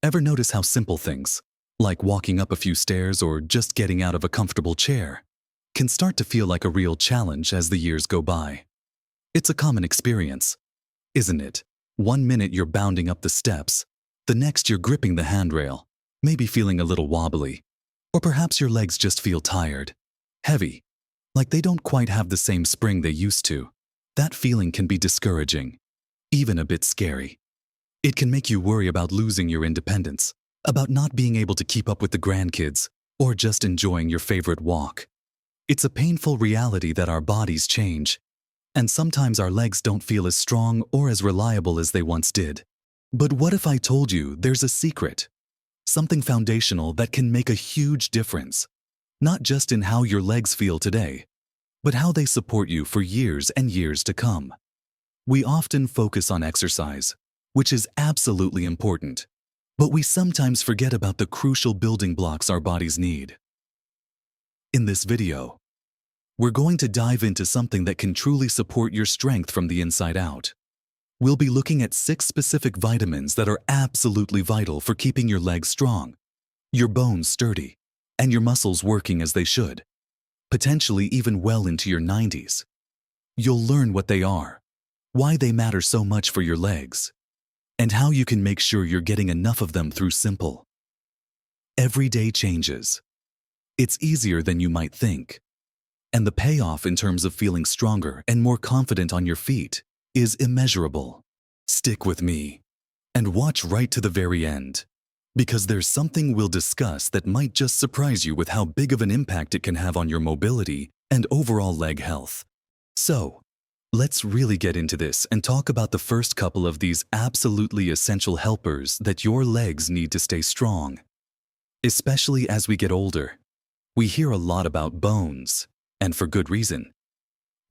Ever notice how simple things, like walking up a few stairs or just getting out of a comfortable chair, can start to feel like a real challenge as the years go by? It's a common experience, isn't it? One minute you're bounding up the steps, the next you're gripping the handrail, maybe feeling a little wobbly. Or perhaps your legs just feel tired, heavy, like they don't quite have the same spring they used to. That feeling can be discouraging, even a bit scary. It can make you worry about losing your independence, about not being able to keep up with the grandkids, or just enjoying your favorite walk. It's a painful reality that our bodies change, and sometimes our legs don't feel as strong or as reliable as they once did. But what if I told you there's a secret? Something foundational that can make a huge difference, not just in how your legs feel today, but how they support you for years and years to come. We often focus on exercise, which is absolutely important, but we sometimes forget about the crucial building blocks our bodies need. In this video, we're going to dive into something that can truly support your strength from the inside out. We'll be looking at 6 specific vitamins that are absolutely vital for keeping your legs strong, your bones sturdy, and your muscles working as they should, potentially even well into your 90s. You'll learn what they are, why they matter so much for your legs, and how you can make sure you're getting enough of them through simple, everyday changes. It's easier than you might think, and the payoff in terms of feeling stronger and more confident on your feet is immeasurable. Stick with me and watch right to the very end, because there's something we'll discuss that might just surprise you with how big of an impact it can have on your mobility and overall leg health. So, let's really get into this and talk about the first couple of these absolutely essential helpers that your legs need to stay strong. Especially as we get older, we hear a lot about bones, and for good reason.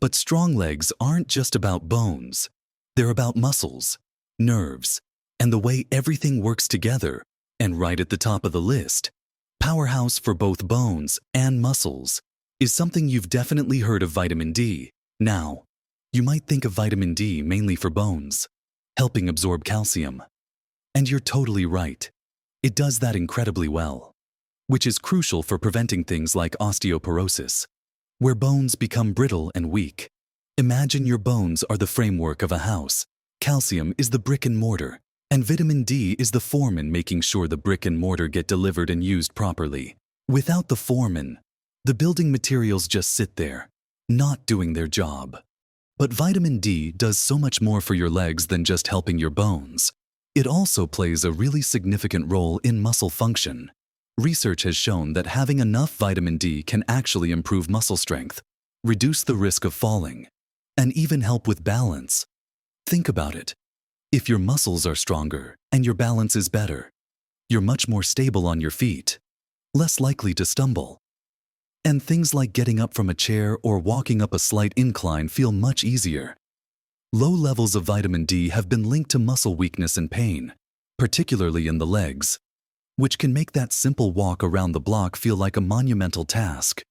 But strong legs aren't just about bones. They're about muscles, nerves, and the way everything works together. And right at the top of the list, powerhouse for both bones and muscles, is something you've definitely heard of: vitamin D. Now, you might think of vitamin D mainly for bones, helping absorb calcium. And you're totally right. It does that incredibly well, which is crucial for preventing things like osteoporosis, where bones become brittle and weak. Imagine your bones are the framework of a house. Calcium is the brick and mortar, and vitamin D is the foreman making sure the brick and mortar get delivered and used properly. Without the foreman, the building materials just sit there, not doing their job. But vitamin D does so much more for your legs than just helping your bones. It also plays a really significant role in muscle function. Research has shown that having enough vitamin D can actually improve muscle strength, reduce the risk of falling, and even help with balance. Think about it. If your muscles are stronger and your balance is better, you're much more stable on your feet, less likely to stumble. And things like getting up from a chair or walking up a slight incline feel much easier. Low levels of vitamin D have been linked to muscle weakness and pain, particularly in the legs, which can make that simple walk around the block feel like a monumental task.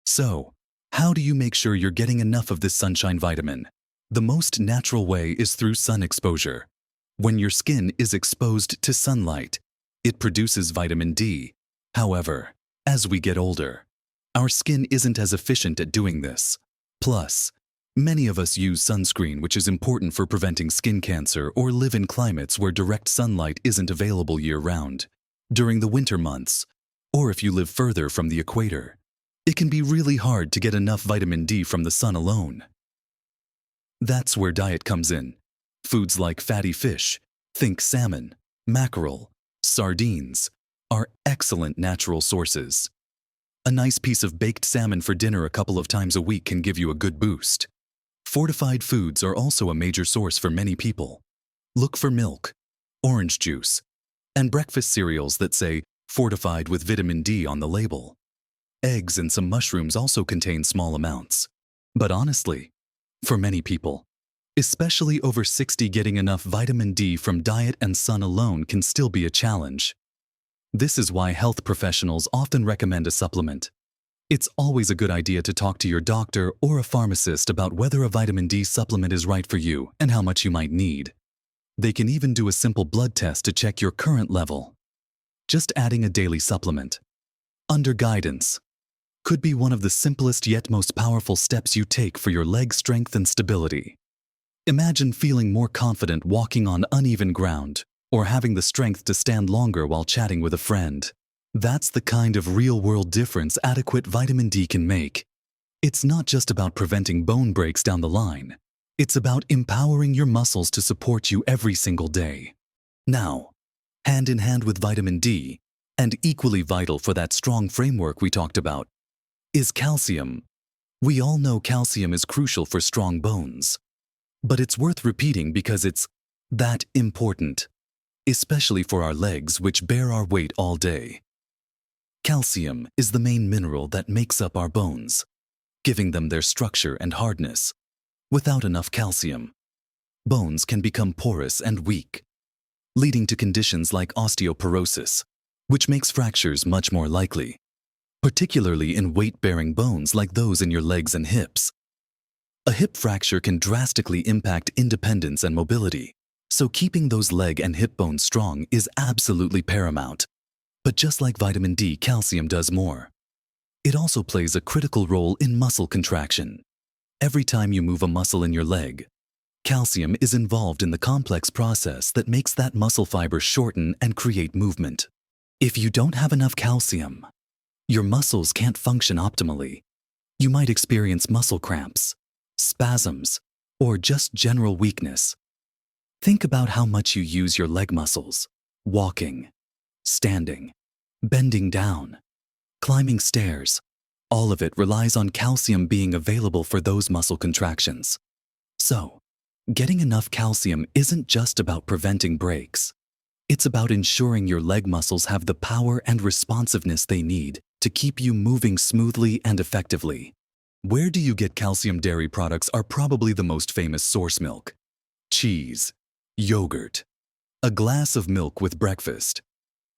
So, how do you make sure you're getting enough of this sunshine vitamin? The most natural way is through sun exposure. When your skin is exposed to sunlight, it produces vitamin D. However, as we get older, our skin isn't as efficient at doing this. Plus, many of us use sunscreen, which is important for preventing skin cancer, or live in climates where direct sunlight isn't available year-round. During the winter months, or if you live further from the equator, it can be really hard to get enough vitamin D from the sun alone. That's where diet comes in. Foods like fatty fish, think salmon, mackerel, sardines, are excellent natural sources. A nice piece of baked salmon for dinner a couple of times a week can give you a good boost. Fortified foods are also a major source for many people. Look for milk, orange juice, and breakfast cereals that say fortified with vitamin D on the label. Eggs and some mushrooms also contain small amounts. But honestly, for many people, especially over 60, getting enough vitamin D from diet and sun alone can still be a challenge. This is why health professionals often recommend a supplement. It's always a good idea to talk to your doctor or a pharmacist about whether a vitamin D supplement is right for you and how much you might need. They can even do a simple blood test to check your current level. just adding a daily supplement under guidance could be one of the simplest yet most powerful steps you take for your leg strength and stability. Imagine feeling more confident walking on uneven ground or having the strength to stand longer while chatting with a friend. That's the kind of real-world difference adequate vitamin D can make. It's not just about preventing bone breaks down the line. It's about empowering your muscles to support you every single day. Now, hand in hand with vitamin D, and equally vital for that strong framework we talked about, is calcium. We all know calcium is crucial for strong bones. But it's worth repeating because it's that important, especially for our legs which bear our weight all day. Calcium is the main mineral that makes up our bones, giving them their structure and hardness. Without enough calcium, bones can become porous and weak, leading to conditions like osteoporosis, which makes fractures much more likely, particularly in weight-bearing bones like those in your legs and hips. A hip fracture can drastically impact independence and mobility, so keeping those leg and hip bones strong is absolutely paramount. But just like vitamin D, calcium does more. It also plays a critical role in muscle contraction. Every time you move a muscle in your leg, calcium is involved in the complex process that makes that muscle fiber shorten and create movement. If you don't have enough calcium, your muscles can't function optimally. You might experience muscle cramps, spasms, or just general weakness. Think about how much you use your leg muscles, walking, standing, bending down, climbing stairs. All of it relies on calcium being available for those muscle contractions. So, getting enough calcium isn't just about preventing breaks. It's about ensuring your leg muscles have the power and responsiveness they need to keep you moving smoothly and effectively. Where do you get calcium? Dairy products are probably the most famous source. Milk, cheese, yogurt, a glass of milk with breakfast,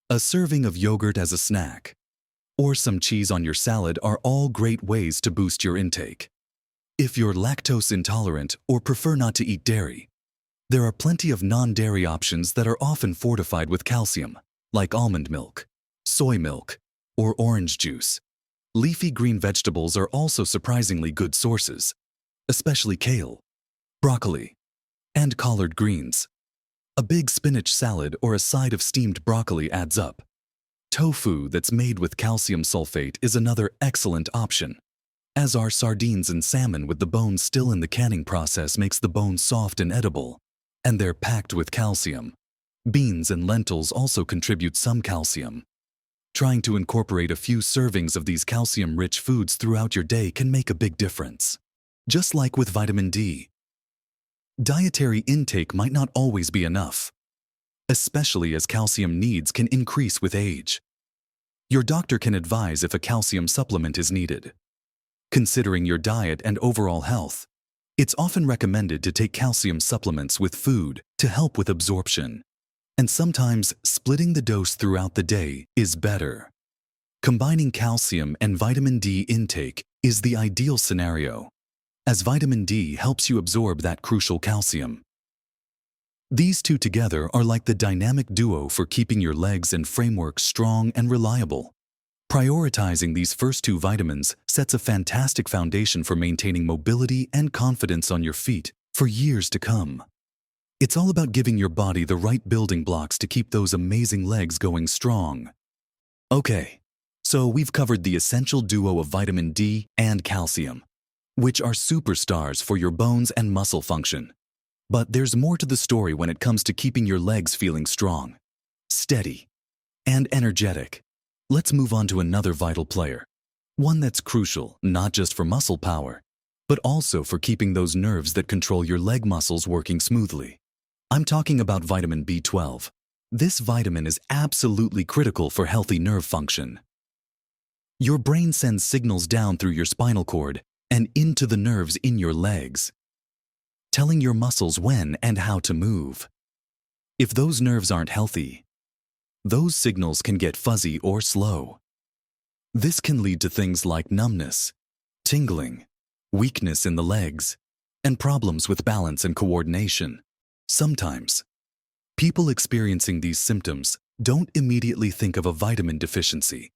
a serving of yogurt as a snack, or some cheese on your salad are all great ways to boost your intake. If you're lactose intolerant or prefer not to eat dairy, there are plenty of non-dairy options that are often fortified with calcium, like almond milk, soy milk, or orange juice. Leafy green vegetables are also surprisingly good sources, especially kale, broccoli, and collard greens. A big spinach salad or a side of steamed broccoli adds up. Tofu that's made with calcium sulfate is another excellent option, as are sardines and salmon with the bones still in the canning process makes the bones soft and edible, and they're packed with calcium. Beans and lentils also contribute some calcium. Trying to incorporate a few servings of these calcium-rich foods throughout your day can make a big difference. Just like with vitamin D, dietary intake might not always be enough, especially as calcium needs can increase with age. Your doctor can advise if a calcium supplement is needed. Considering your diet and overall health, it's often recommended to take calcium supplements with food to help with absorption. And sometimes splitting the dose throughout the day is better. Combining calcium and vitamin D intake is the ideal scenario, as vitamin D helps you absorb that crucial calcium. These two together are like the dynamic duo for keeping your legs and framework strong and reliable. Prioritizing these first two vitamins sets a fantastic foundation for maintaining mobility and confidence on your feet for years to come. It's all about giving your body the right building blocks to keep those amazing legs going strong. Okay, so we've covered the essential duo of vitamin D and calcium, which are superstars for your bones and muscle function. But there's more to the story when it comes to keeping your legs feeling strong, steady, and energetic. Let's move on to another vital player, one that's crucial not just for muscle power, but also for keeping those nerves that control your leg muscles working smoothly. I'm talking about vitamin B12. This vitamin is absolutely critical for healthy nerve function. Your brain sends signals down through your spinal cord and into the nerves in your legs, telling your muscles when and how to move. If those nerves aren't healthy, those signals can get fuzzy or slow. This can lead to things like numbness, tingling, weakness in the legs, and problems with balance and coordination. Sometimes, people experiencing these symptoms Don't immediately think of a vitamin deficiency,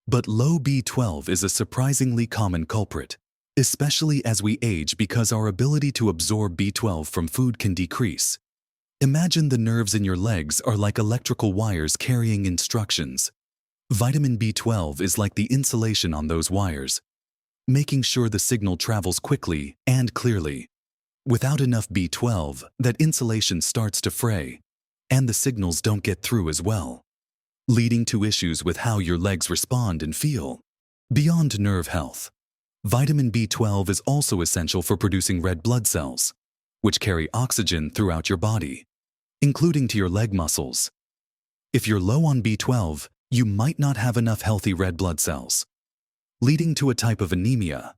but low B12 is a surprisingly common culprit, especially as we age because our ability to absorb B12 from food can decrease. Imagine the nerves in your legs are like electrical wires carrying instructions. Vitamin B12 is like the insulation on those wires, making sure the signal travels quickly and clearly. Without enough B12, that insulation starts to fray, and the signals don't get through as well, leading to issues with how your legs respond and feel. Beyond nerve health, vitamin B12 is also essential for producing red blood cells, which carry oxygen throughout your body, including to your leg muscles. If you're low on B12, you might not have enough healthy red blood cells, leading to a type of anemia.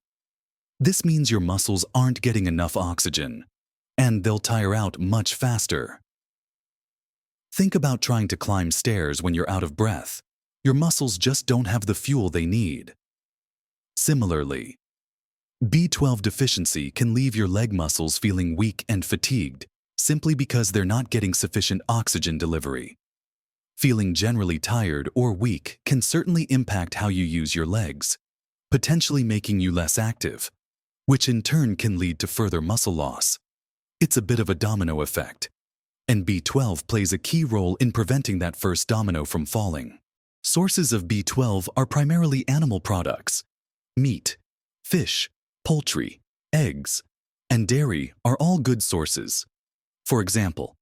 This means your muscles aren't getting enough oxygen, and they'll tire out much faster. Think about trying to climb stairs when you're out of breath. Your muscles just don't have the fuel they need. Similarly, B12 deficiency can leave your leg muscles feeling weak and fatigued simply because they're not getting sufficient oxygen delivery. Feeling generally tired or weak can certainly impact how you use your legs, potentially making you less active, which in turn can lead to further muscle loss. It's a bit of a domino effect, and B12 plays a key role in preventing that first domino from falling. Sources of B12 are primarily animal products. Meat, fish, poultry, eggs, and dairy are all good sources. For example,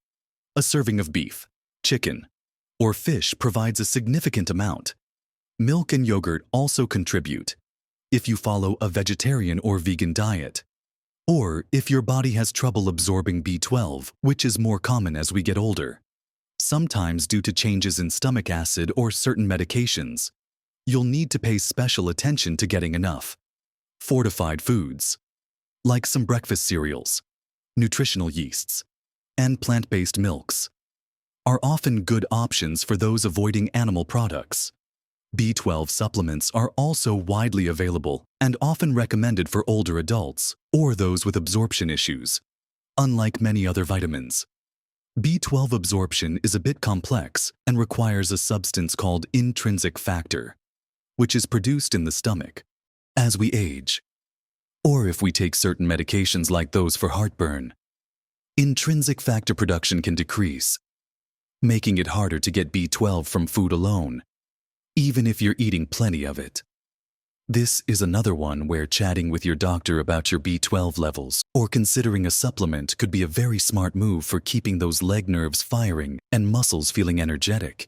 a serving of beef, chicken, or fish provides a significant amount. Milk and yogurt also contribute if you follow a vegetarian or vegan diet, or if your body has trouble absorbing B12, which is more common as we get older. Sometimes due to changes in stomach acid or certain medications, you'll need to pay special attention to getting enough. Fortified foods, like some breakfast cereals, nutritional yeasts, and plant-based milks, are often good options for those avoiding animal products. B12 supplements are also widely available and often recommended for older adults or those with absorption issues. Unlike many other vitamins, B12 absorption is a bit complex and requires a substance called intrinsic factor, which is produced in the stomach as we age, or if we take certain medications like those for heartburn. Intrinsic factor production can decrease, making it harder to get B12 from food alone, even if you're eating plenty of it. This is another one where chatting with your doctor about your B12 levels or considering a supplement could be a very smart move for keeping those leg nerves firing and muscles feeling energetic.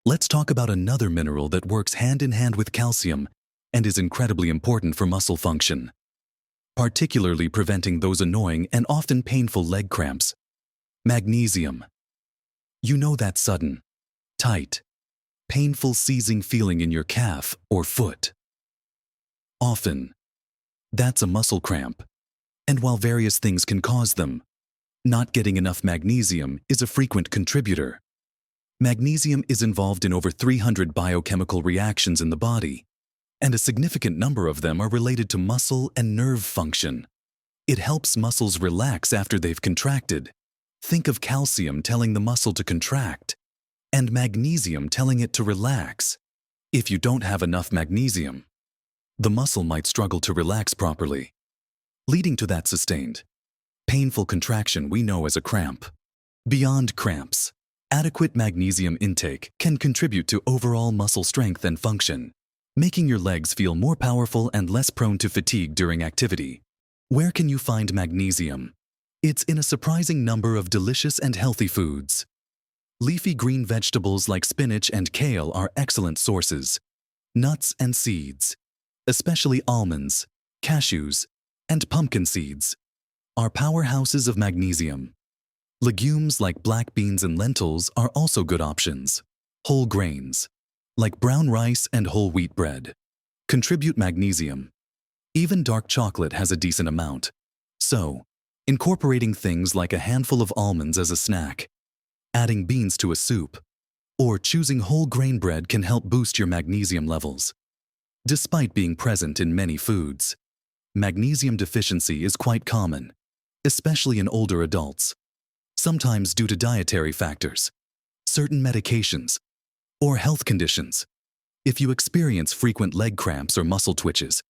Let's talk about another mineral that works hand in hand with calcium and is incredibly important for muscle function, particularly preventing those annoying and often painful leg cramps. Magnesium. You know that sudden, tight, painful seizing feeling in your calf or foot. Often, that's a muscle cramp, and while various things can cause them, not getting enough magnesium is a frequent contributor. Magnesium is involved in over 300 biochemical reactions in the body, and a significant number of them are related to muscle and nerve function. It helps muscles relax after they've contracted. Think of calcium telling the muscle to contract, and magnesium telling it to relax. If you don't have enough magnesium, the muscle might struggle to relax properly, leading to that sustained, painful contraction we know as a cramp. Beyond cramps, adequate magnesium intake can contribute to overall muscle strength and function, making your legs feel more powerful and less prone to fatigue during activity. Where can you find magnesium? It's in a surprising number of delicious and healthy foods. Leafy green vegetables like spinach and kale are excellent sources. Nuts and seeds, especially almonds, cashews, and pumpkin seeds, are powerhouses of magnesium. Legumes like black beans and lentils are also good options. Whole grains, like brown rice and whole wheat bread, contribute magnesium. Even dark chocolate has a decent amount. So, incorporating things like a handful of almonds as a snack, adding beans to a soup, or choosing whole grain bread can help boost your magnesium levels. Despite being present in many foods, magnesium deficiency is quite common, especially in older adults, sometimes due to dietary factors, certain medications, or health conditions. If you experience frequent leg cramps or muscle twitches,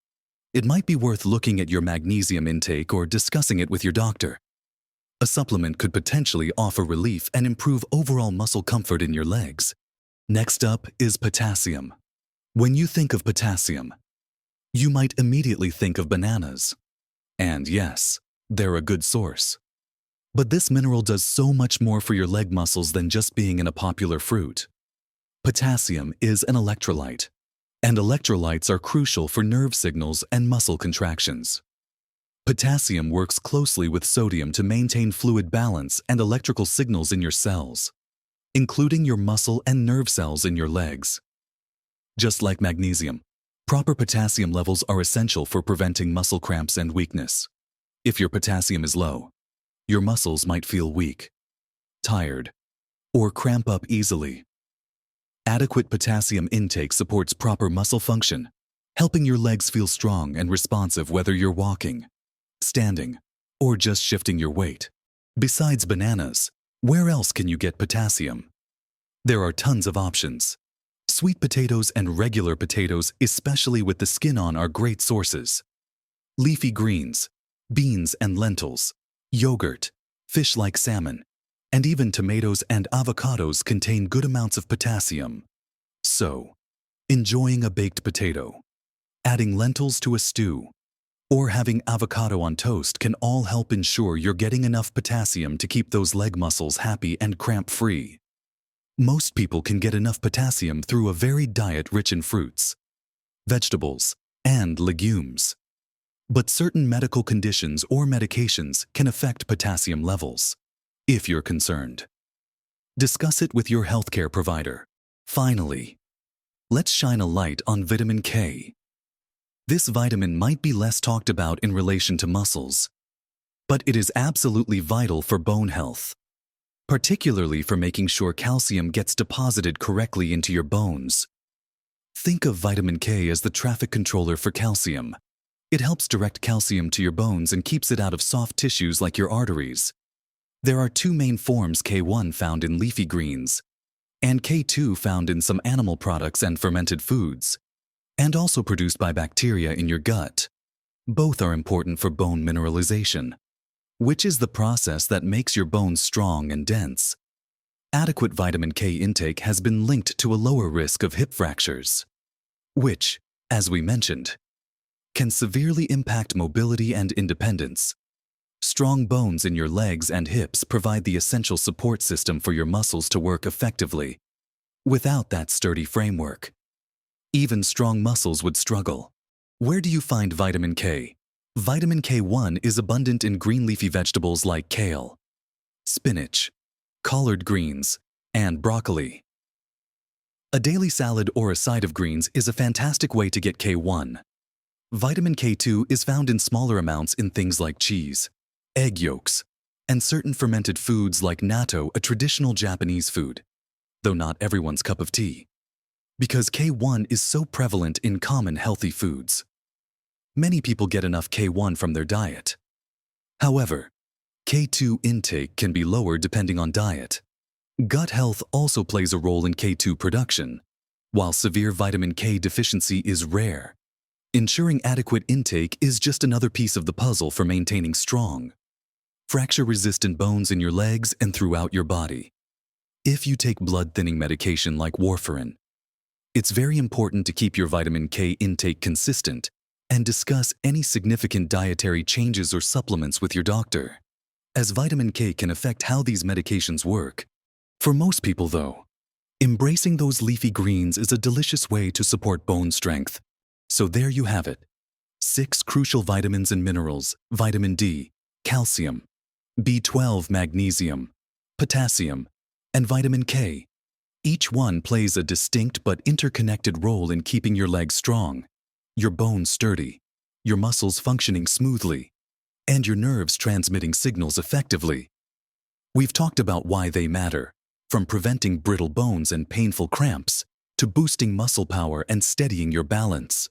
it might be worth looking at your magnesium intake or discussing it with your doctor. A supplement could potentially offer relief and improve overall muscle comfort in your legs. Next up is potassium. When you think of potassium, you might immediately think of bananas. And yes, they're a good source. But this mineral does so much more for your leg muscles than just being in a popular fruit. Potassium is an electrolyte, and electrolytes are crucial for nerve signals and muscle contractions. Potassium works closely with sodium to maintain fluid balance and electrical signals in your cells, including your muscle and nerve cells in your legs. Just like magnesium, proper potassium levels are essential for preventing muscle cramps and weakness. If your potassium is low, your muscles might feel weak, tired, or cramp up easily. Adequate potassium intake supports proper muscle function, helping your legs feel strong and responsive whether you're walking, standing, or just shifting your weight. Besides bananas, where else can you get potassium? There are tons of options. Sweet potatoes and regular potatoes, especially with the skin on, are great sources. Leafy greens, beans and lentils, yogurt, fish like salmon, and even tomatoes and avocados contain good amounts of potassium. So, enjoying a baked potato, adding lentils to a stew, or having avocado on toast can all help ensure you're getting enough potassium to keep those leg muscles happy and cramp-free. Most people can get enough potassium through a varied diet rich in fruits, vegetables, and legumes. But certain medical conditions or medications can affect potassium levels. If you're concerned, discuss it with your healthcare provider. Finally, let's shine a light on vitamin K. This vitamin might be less talked about in relation to muscles, but it is absolutely vital for bone health, particularly for making sure calcium gets deposited correctly into your bones. Think of vitamin K as the traffic controller for calcium. It helps direct calcium to your bones and keeps it out of soft tissues like your arteries. There are two main forms: K1 found in leafy greens, and K2 found in some animal products and fermented foods, and also produced by bacteria in your gut. Both are important for bone mineralization, which is the process that makes your bones strong and dense. Adequate vitamin K intake has been linked to a lower risk of hip fractures, which, as we mentioned, can severely impact mobility and independence. Strong bones in your legs and hips provide the essential support system for your muscles to work effectively. Without that sturdy framework, even strong muscles would struggle. Where do you find vitamin K? Vitamin K1 is abundant in green leafy vegetables like kale, spinach, collard greens, and broccoli. A daily salad or a side of greens is a fantastic way to get K1. Vitamin K2 is found in smaller amounts in things like cheese, egg yolks, and certain fermented foods like natto, a traditional Japanese food, though not everyone's cup of tea, because K1 is so prevalent in common healthy foods. Many people get enough K1 from their diet. However, K2 intake can be lower depending on diet. Gut health also plays a role in K2 production. While severe vitamin K deficiency is rare, ensuring adequate intake is just another piece of the puzzle for maintaining strong, fracture-resistant bones in your legs and throughout your body. If you take blood-thinning medication like warfarin, it's very important to keep your vitamin K intake consistent and discuss any significant dietary changes or supplements with your doctor, as vitamin K can affect how these medications work. For most people, though, embracing those leafy greens is a delicious way to support bone strength. So there you have it. 6 crucial vitamins and minerals: vitamin D, calcium, B12, magnesium, potassium, and vitamin K. Each one plays a distinct but interconnected role in keeping your legs strong, your bones sturdy, your muscles functioning smoothly, and your nerves transmitting signals effectively. We've talked about why they matter, from preventing brittle bones and painful cramps to boosting muscle power and steadying your balance.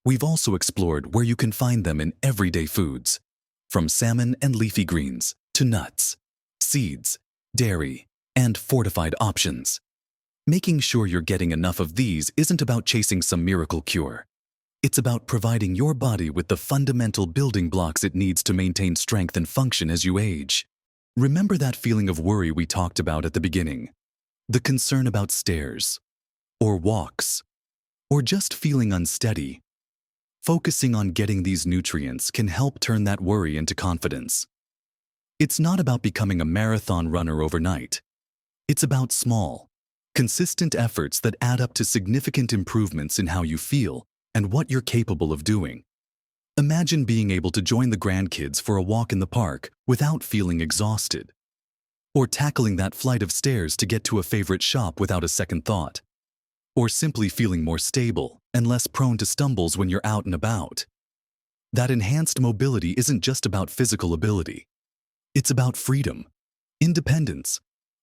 We've also explored where you can find them in everyday foods, from salmon and leafy greens to nuts, seeds, dairy, and fortified options. Making sure you're getting enough of these isn't about chasing some miracle cure. It's about providing your body with the fundamental building blocks it needs to maintain strength and function as you age. Remember that feeling of worry we talked about at the beginning? The concern about stairs, or walks, or just feeling unsteady. Focusing on getting these nutrients can help turn that worry into confidence. It's not about becoming a marathon runner overnight. It's about small, consistent efforts that add up to significant improvements in how you feel and what you're capable of doing. Imagine being able to join the grandkids for a walk in the park without feeling exhausted, or tackling that flight of stairs to get to a favorite shop without a second thought, or simply feeling more stable and less prone to stumbles when you're out and about. That enhanced mobility isn't just about physical ability. It's about freedom, independence,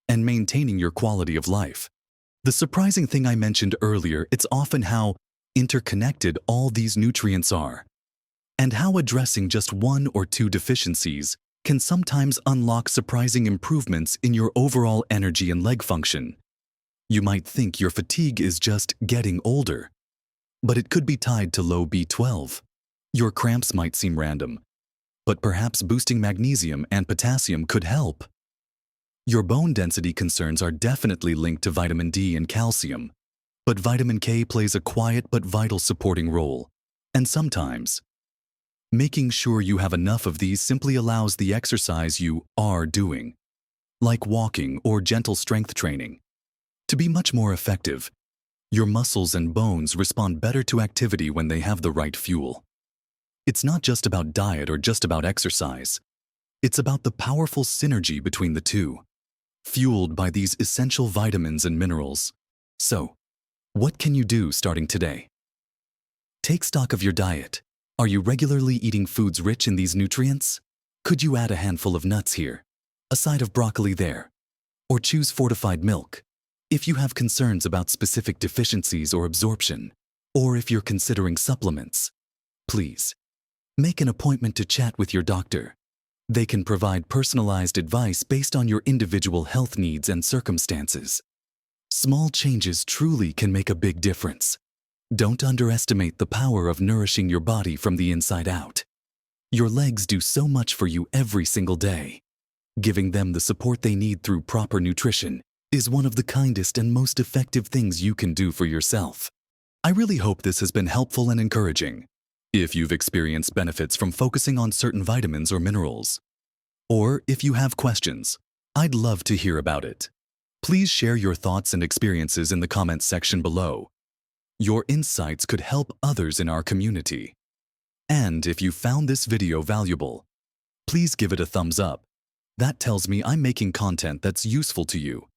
and maintaining your quality of life. The surprising thing I mentioned earlier, it's often how interconnected all these nutrients are, and how addressing just one or two deficiencies can sometimes unlock surprising improvements in your overall energy and leg function. You might think your fatigue is just getting older, but it could be tied to low B12. Your cramps might seem random, but perhaps boosting magnesium and potassium could help. Your bone density concerns are definitely linked to vitamin D and calcium, but vitamin K plays a quiet but vital supporting role. And sometimes, making sure you have enough of these simply allows the exercise you are doing, like walking or gentle strength training, to be much more effective. Your muscles and bones respond better to activity when they have the right fuel. It's not just about diet or just about exercise. It's about the powerful synergy between the two, fueled by these essential vitamins and minerals. So, what can you do starting today? Take stock of your diet. Are you regularly eating foods rich in these nutrients? Could you add a handful of nuts here, a side of broccoli there, or choose fortified milk? If you have concerns about specific deficiencies or absorption, or if you're considering supplements, please make an appointment to chat with your doctor. They can provide personalized advice based on your individual health needs and circumstances. Small changes truly can make a big difference. Don't underestimate the power of nourishing your body from the inside out. Your legs do so much for you every single day. Giving them the support they need through proper nutrition is one of the kindest and most effective things you can do for yourself. I really hope this has been helpful and encouraging. If you've experienced benefits from focusing on certain vitamins or minerals, or if you have questions, I'd love to hear about it. Please share your thoughts and experiences in the comments section below. Your insights could help others in our community. And if you found this video valuable, please give it a thumbs up. That tells me I'm making content that's useful to you.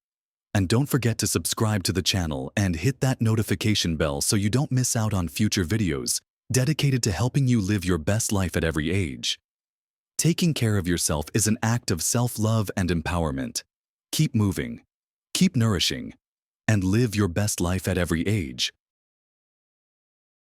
And don't forget to subscribe to the channel and hit that notification bell so you don't miss out on future videos dedicated to helping you live your best life at every age. Taking care of yourself is an act of self-love and empowerment. Keep moving, keep nourishing, and live your best life at every age.